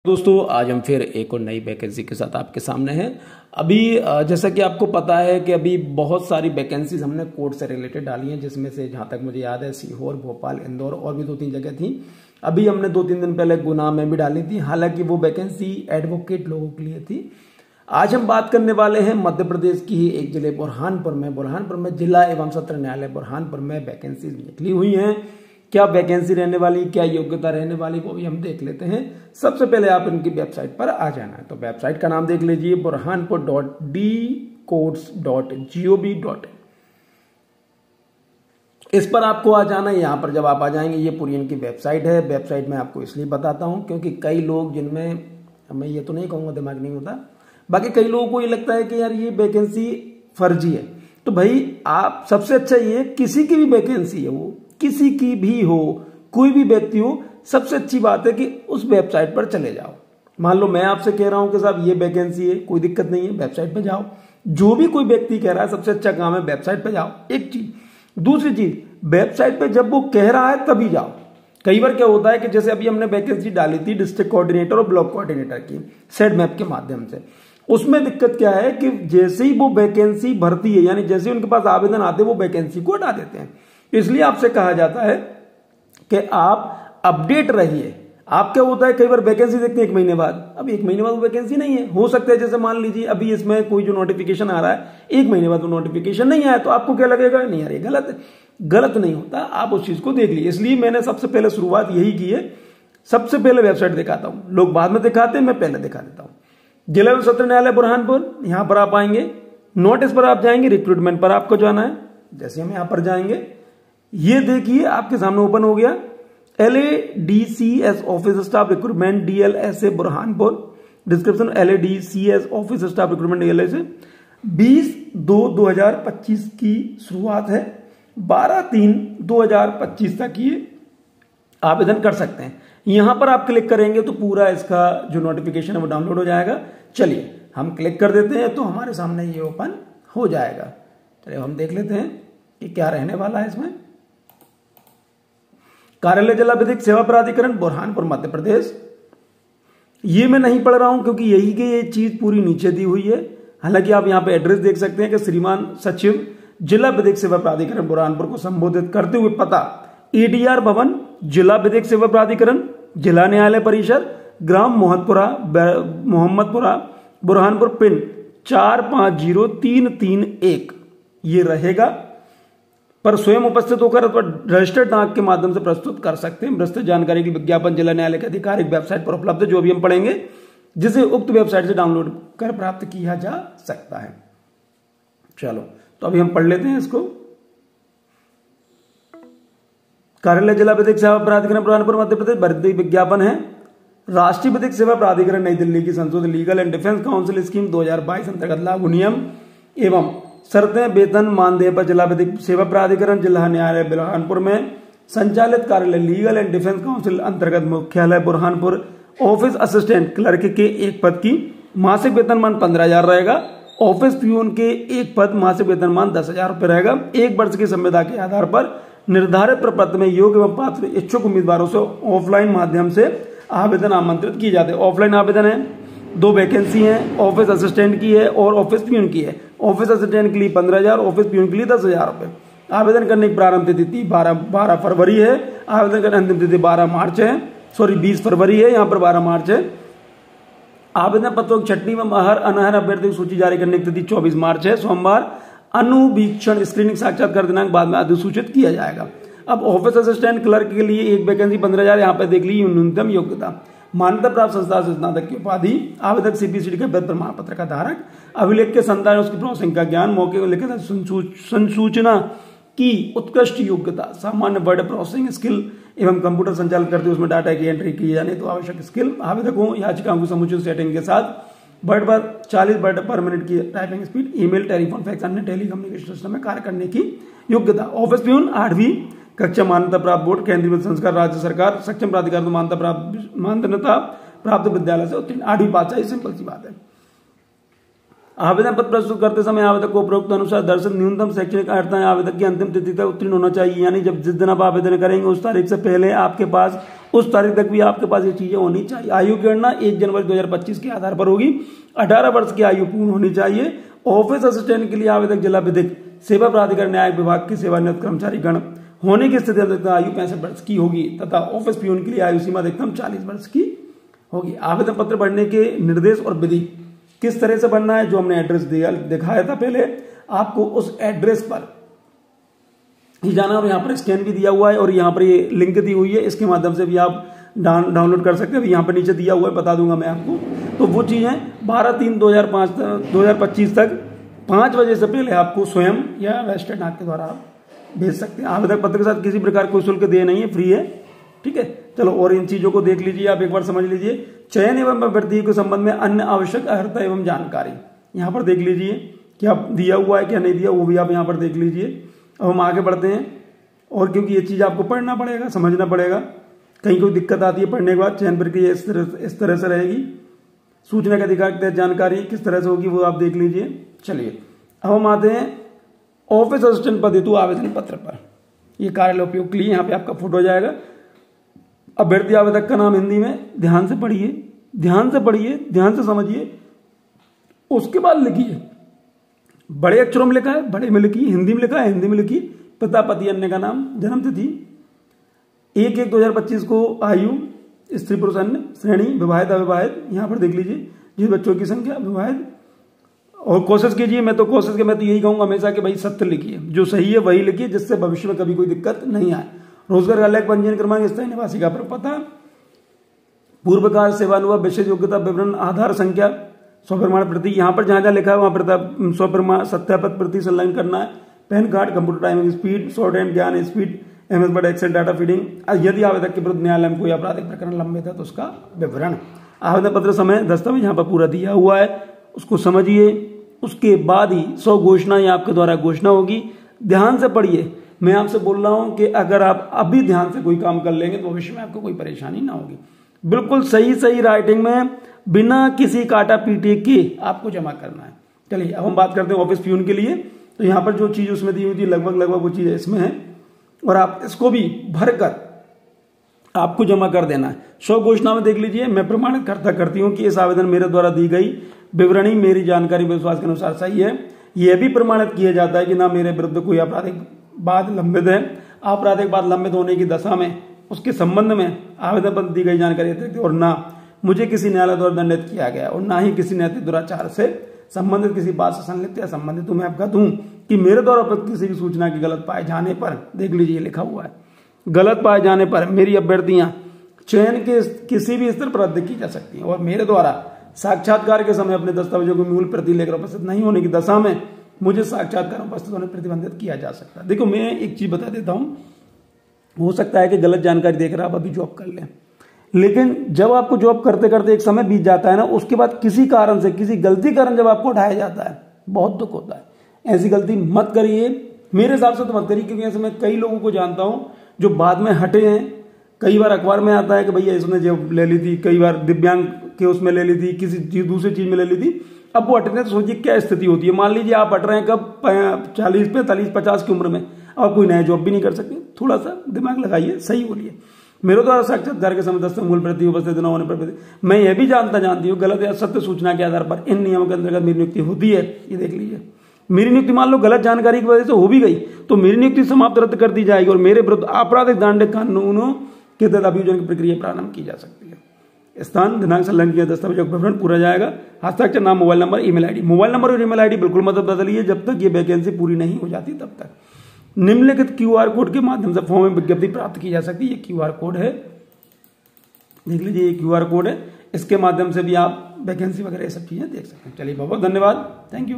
दोस्तों आज हम फिर एक और नई वैकेंसी के साथ आपके सामने हैं। अभी जैसा कि आपको पता है कि अभी बहुत सारी वैकेंसीज हमने कोर्ट से रिलेटेड डाली हैं, जिसमें से जहां तक मुझे याद है सीहोर, भोपाल, इंदौर और भी 2-3 जगह थी। अभी हमने 2-3 दिन पहले गुना में भी डाली थी, हालांकि वो वैकेंसी एडवोकेट लोगों के लिए थी। आज हम बात करने वाले हैं मध्य प्रदेश की ही एक जिले बुरहानपुर में जिला एवं सत्र न्यायालय बुरहानपुर में वैकेंसी निकली हुई हैं। क्या वैकेंसी रहने वाली, क्या योग्यता रहने वाली, वो भी हम देख लेते हैं। सबसे पहले आप इनकी वेबसाइट पर आ जाना है, तो वेबसाइट का नाम देख लीजिए burhanpur.dcourts.gov.in। इस पर आपको आ जाना है। यहां पर जब आप आ जाएंगे, ये पूरी इनकी वेबसाइट है। वेबसाइट में आपको इसलिए बताता हूं क्योंकि कई लोग, जिनमें मैं ये तो नहीं कहूंगा दिमाग नहीं होता, बाकी कई लोगों को ये लगता है कि यार ये वैकेंसी फर्जी है। तो भाई आप सबसे अच्छा ये, किसी की भी वैकेंसी है, वो किसी की भी हो, कोई भी व्यक्ति हो, सबसे अच्छी बात है कि उस वेबसाइट पर चले जाओ। मान लो मैं आपसे कह रहा हूं कि साहब ये वैकेंसी है, कोई दिक्कत नहीं है, वेबसाइट पे जाओ। जो भी कोई व्यक्ति कह रहा है सबसे अच्छा काम है वेबसाइट पे जाओ, एक चीज। दूसरी चीज, वेबसाइट पे जब वो कह रहा है तभी जाओ। कई बार क्या होता है कि जैसे अभी हमने वैकेंसी डाली थी डिस्ट्रिक्ट कोऑर्डिनेटर और ब्लॉक कोऑर्डिनेटर की सेड मैप के माध्यम से, उसमें दिक्कत क्या है कि जैसे ही वो वैकेंसी भरती है, यानी जैसे ही उनके पास आवेदन आते हैं, वो वैकेंसी को हटा देते हैं। इसलिए आपसे कहा जाता है कि आप अपडेट रहिए। आप क्या होता है, कई बार वैकेंसी देखते हैं 1 महीने बाद, अब 1 महीने बाद वो वैकेंसी नहीं है। हो सकता है जैसे मान लीजिए अभी इसमें कोई जो नोटिफिकेशन आ रहा है, 1 महीने बाद वो नोटिफिकेशन नहीं आया, तो आपको क्या लगेगा, नहीं यार ये गलत है। गलत नहीं होता, आप उस चीज को देख लीजिए। इसलिए मैंने सबसे पहले शुरुआत यही की है, सबसे पहले वेबसाइट दिखाता हूं। लोग बाद में दिखाते हैं, मैं पहले दिखा देता हूं। जिला एवं सत्र न्यायालय बुरहानपुर, यहां पर आप आएंगे, नोटिस पर आप जाएंगे, रिक्रूटमेंट पर आपको जाना है। जैसे हम यहां पर जाएंगे, ये देखिए आपके सामने ओपन हो गया, LADCS office staff recruitment DLSA Burhanpur. Description, LADCS office staff recruitment DLSA 20/2/2025 की शुरुआत है। 12/3/2025 तक ये आवेदन कर सकते हैं। यहां पर आप क्लिक करेंगे तो पूरा इसका जो नोटिफिकेशन है वो डाउनलोड हो जाएगा। चलिए हम क्लिक कर देते हैं तो हमारे सामने ये ओपन हो जाएगा। चलिए हम देख लेते हैं कि क्या रहने वाला है इसमें। कार्यालय जिला विधिक सेवा प्राधिकरण बुरहानपुर मध्य प्रदेश। ये मैं नहीं पढ़ रहा हूं क्योंकि यही की ये चीज पूरी नीचे दी हुई है। हालांकि आप यहां पे एड्रेस देख सकते हैं कि श्रीमान सचिव जिला विधिक सेवा प्राधिकरण बुरहानपुर को संबोधित करते हुए पता ADR भवन, जिला विधिक सेवा प्राधिकरण, जिला न्यायालय परिसर, ग्राम मोहम्मदपुरा बुरहानपुर, पिन 450331 ये रहेगा। पर स्वयं उपस्थित होकर अथवा रजिस्टर्ड डाक के माध्यम से प्रस्तुत कर सकते हैं। विस्तृत जानकारी की विज्ञापन जिला न्यायालय की आधिकारिक वेबसाइट पर उपलब्ध है, जो भी हम पढ़ेंगे, जिसे उक्त वेबसाइट से डाउनलोड कर प्राप्त किया जा सकता है। चलो तो अभी हम पढ़ लेते हैं इसको। कार्यालय जिला विधिक सेवा प्राधिकरण बुरहानपुर मध्य प्रदेश, भर्ती विज्ञापन है। राष्ट्रीय विधिक सेवा प्राधिकरण नई दिल्ली की संशोधित legal and defence council scheme 2022 अंतर्गत लागू नियम एवं शर्तें, वेतन, मानदेय पर जिला विधिक सेवा प्राधिकरण जिला न्यायालय बुरहानपुर में संचालित कार्यालय लीगल एंड डिफेंस काउंसिल अंतर्गत मुख्यालय बुरहानपुर, ऑफिस असिस्टेंट क्लर्क के एक पद की मासिक वेतनमान 15,000 रहेगा। ऑफिस प्यून के एक पद मासिक वेतनमान 10,000 रुपए रहेगा। 1 वर्ष की संविदा के आधार पर निर्धारित प्रपत्र में योग्य एवं पात्र इच्छुक उम्मीदवारों से ऑफलाइन माध्यम से आवेदन आमंत्रित किए जाते हैं। ऑफलाइन आवेदन है, 2 वैकेंसी हैं, ऑफिस असिस्टेंट की है और ऑफिस प्यून की है। ऑफिस असिस्टेंट के लिए 15,000, ऑफिस प्यून के लिए 10,000 रुपए। आवेदन करने की प्रारंभ तिथि 12 फरवरी है। आवेदन करने की अंतिम तिथि 12 मार्च है, 20 फरवरी है, यहाँ पर 12 मार्च है। आवेदन पत्रों की छटनी व अनहर अभ्यर्थी की सूची जारी करने की तिथि 24 मार्च है, सोमवार। अनुवीक्षण स्क्रीनिंग साक्षात्कार दिनांक बाद में अधिसूचित किया जाएगा। अब ऑफिस असिस्टेंट क्लर्क के लिए एक वैकेंसी 15,000, यहाँ पे देख लीजिए न्यूनतम योग्यता, मान्यता प्राप्त संस्था से स्नातक की उपाधि, आवेदक CPCD के वेतन प्रमाण पत्र का धारक, अभिलेख के संतान उसकी प्रोसेसिंग का ज्ञान, मौके को लिखित संसूचना की उत्कृष्ट योग्यता, सामान्य वर्ड प्रोसेसिंग स्किल एवं कंप्यूटर संचालित करते उसमें डाटा की एंट्री की जाने तो आवश्यक स्किल, आवेदकों याचिकाओं की समुचित सेटिंग के साथ वर्ड पर 40 वर्ड पर मिनट की typing speed, email, telephone, fax, अन्य टेली कम्युनिकेशन सिस्टम में कार्य करने की योग्यता। ऑफिस प्यून 8वीं कक्षा मान्यता प्राप्त बोर्ड, केंद्रीय वित्त संस्कार, राज्य सरकार, सक्षम प्राधिकार मान्यता प्राप्त विद्यालय से उत्तीर्ण, 8वीं पास चाहिए, सिंपल सी बात है। आवेदन पत्र प्रस्तुत करते समय आवेदक को उपरोक्त अनुसार दर्शित न्यूनतम शैक्षणिक अर्हता आवेदक की अंतिम तिथि तक उत्तीर्ण होना चाहिए। यानी जब जिस दिन आप आवेदन करेंगे उस तारीख से पहले आपके पास उस तारीख तक भी आपके पास ये चीजें होनी चाहिए। आयु की गणना 1 जनवरी 2025 के आधार पर होगी। 18 वर्ष की आयु पूर्ण होनी चाहिए। ऑफिस असिस्टेंट के लिए आवेदक जिला विधिक सेवा प्राधिकरण न्यायिक विभाग के सेवानिवृत्त कर्मचारी गण होने की स्थिति अधिकतम आयु 65 वर्ष की होगी तथा ऑफिस पियून के लिए आयु सीमा अधिकतम 40 वर्ष की होगी। आवेदन पत्र भरने के निर्देश और विधि किस तरह से भरना है, जो हमने एड्रेस दिखाया था पहले, आपको उस एड्रेस पर ही जाना और यहाँ पर स्कैन भी दिया हुआ है और यहाँ पर ये लिंक दी हुई है, इसके माध्यम से भी आप डाउनलोड कर सकते हैं। यहाँ पर नीचे दिया हुआ है, बता दूंगा मैं आपको। तो वो चीजें 12/3/2025 तक 5 बजे से पहले आपको स्वयं या वेस्टर्न डाक के द्वारा आप भेज सकते हैं। आवेदन पत्र के साथ किसी प्रकार कोई शुल्क दे नहीं है, फ्री है, ठीक है। चलो और इन चीजों को देख लीजिए, आप एक बार समझ लीजिए। चयन एवं अभ्यर्थी के संबंध में अन्य आवश्यक अर्हता एवं जानकारी यहाँ पर देख लीजिए, क्या दिया हुआ है क्या नहीं दिया, वो भी आप यहाँ पर देख लीजिए। अब हम आगे बढ़ते हैं, और क्योंकि ये चीज आपको पढ़ना पड़ेगा, समझना पड़ेगा, कहीं कोई दिक्कत आती है पढ़ने के बाद। चयन प्रक्रिया इस तरह से रहेगी। सूचना के अधिकार के तहत जानकारी किस तरह से होगी वो आप देख लीजिए। चलिए अब हम आते हैं ऑफिस असिस्टेंट पद हेतु आवेदन पत्र पर। ये कार्यालय उपयोग के लिए यहाँ पे आपका फोटो जाएगा। अभ्यर्थी आवेदक का नाम हिंदी में, ध्यान से पढ़िए, ध्यान से पढ़िए, ध्यान से समझिए, उसके बाद लिखिए। बड़े अक्षरों में लिखा है, बड़े में लिखिए, हिंदी में लिखा है, हिंदी में लिखिए। पिता पति अन्य का नाम, जन्म तिथि 1/1/2025 को, आयु स्त्री पुरुष अन्य, श्रेणी विवाहित अविवाहित, यहाँ पर देख लीजिए। जिस बच्चों की संख्या विवाहित, और कोशिश कीजिए, मैं तो यही कहूंगा हमेशा कि भाई सत्य लिखिए, जो सही है वही लिखिए, जिससे भविष्य में कभी कोई दिक्कत नहीं आए। रोजगार कार्यालय पंजीयन क्रमांक, स्थायी निवासी का पता, पूर्व कार्य सेवानुभव, विशेष योग्यता विवरण, आधार संख्या, स्वप्रमाण प्रति, यहाँ पर जहां जहां लिखा है वहां पर स्वप्रमाण सत्यापन प्रति संलग्न करना है। PAN card, computer timing speed, shorthand ज्ञान speed, MS Word Excel data feeding. यदि आवेदक के विरुद्ध न्यायालय में कोई आपराधिक प्रकरण लंबित है तो उसका विवरण। आवेदन पत्र समय दस्तावेज यहाँ पर पूरा दिया हुआ है, उसको समझिए। उसके बाद ही 100 घोषणा या आपके द्वारा घोषणा होगी। ध्यान से पढ़िए, मैं आपसे बोल रहा हूं कि अगर आप अभी ध्यान से कोई काम कर लेंगे तो भविष्य में आपको कोई परेशानी ना होगी। बिल्कुल सही राइटिंग में, बिना किसी काटा पीटे के आपको जमा करना है। चलिए अब हम बात करते हैं ऑफिस पियून के लिए। तो यहाँ पर जो चीज उसमें दी हुई थी लगभग वो चीज इसमें है, और आप इसको भी भरकर आपको जमा कर देना है। 100 घोषणा में देख लीजिए, मैं प्रमाणित करती हूँ कि इस आवेदन मेरे द्वारा दी गई विवरणी मेरी जानकारी विश्वास के अनुसार सही है। यह भी प्रमाणित किया जाता है कि ना मेरे विरुद्ध कोई आपराधिक बात लंबित है। आपराधिक बात लंबित होने की दशा में उसके संबंध में आवेदन पर दी गई जानकारी, और ना मुझे किसी न्यायालय द्वारा दंडित किया गया और ना ही किसी नैतिक दुराचार से संबंधित किसी बात से संलिप्त या संबंधित। तो मैं अवगत हूं कि मेरे द्वारा उपयुक्त किसी भी सूचना की गलत पाए जाने पर, देख लीजिए लिखा हुआ है, गलत पाए जाने पर मेरी अभ्यर्थियां चयन के किसी भी स्तर पर रद्द की जा सकती हैं, और मेरे द्वारा साक्षात्कार के समय अपने दस्तावेजों को मूल प्रति लेकर उपस्थित नहीं होने की दशा में मुझे साक्षात्कार उपस्थित होने प्रतिबंधित किया जा सकता है। देखो मैं एक चीज बता देता हूं, हो सकता है कि गलत जानकारी देकर आप अभी जॉब कर लें, लेकिन जब आपको जॉब करते करते एक समय बीत जाता है ना, उसके बाद किसी कारण से, किसी गलती कारण जब आपको हटाया जाता है, बहुत दुख होता है। ऐसी गलती मत करिए, मेरे हिसाब से तो मत करिए, क्योंकि ऐसे मैं कई लोगों को जानता हूं जो बाद में हटे हैं। कई बार अखबार में आता है कि भैया इसने जॉब ले ली थी, कई बार दिव्यांग के उसमें ले ली थी, किसी दूसरी चीज में ले ली थी। अब वो हटने तो सोचिए क्या स्थिति होती है। मान लीजिए आप हट रहे हैं कब, 40, 45, 50 की उम्र में, अब कोई नया जॉब भी नहीं कर सकते। थोड़ा सा दिमाग लगाइए, सही बोलिए। मेरे द्वारा साक्षात्कार के समय दस्तावेज मूल प्रति उपस्थित न होने पर मैं यह भी जानती हूँ गलत या सत्य सूचना के आधार पर इन नियमों के अंतर्गत मेरी नियुक्ति होती है। ये देख लीजिए, मेरी नियुक्ति मान लो गलत जानकारी की वजह से हो भी गई तो मेरी नियुक्ति समाप्त रद्द कर दी जाएगी और मेरे विरुद्ध आपराधिक दंड कानूनों के तहत अभियोजन की प्रक्रिया प्रारंभ की जा सकती है। स्थान, दिनांक, संलग्न किया दस्तावेजों का विवरण पूरा जाएगा। हस्ताक्षर, नाम, mobile number, email ID. Mobile number और ईमेल आईडी बिल्कुल मत बदलिए जब तक ये वैकेंसी पूरी नहीं हो जाती तब तक। निम्नलिखित QR कोड के माध्यम से फॉर्म में विज्ञप्ति प्राप्त की जा सकती है। ये QR कोड है, देख लीजिए, ये QR कोड है। इसके माध्यम से भी आप वैकेंसी वगैरह ये सब चीजें देख सकते हैं। चलिए बहुत बहुत धन्यवाद, थैंक यू।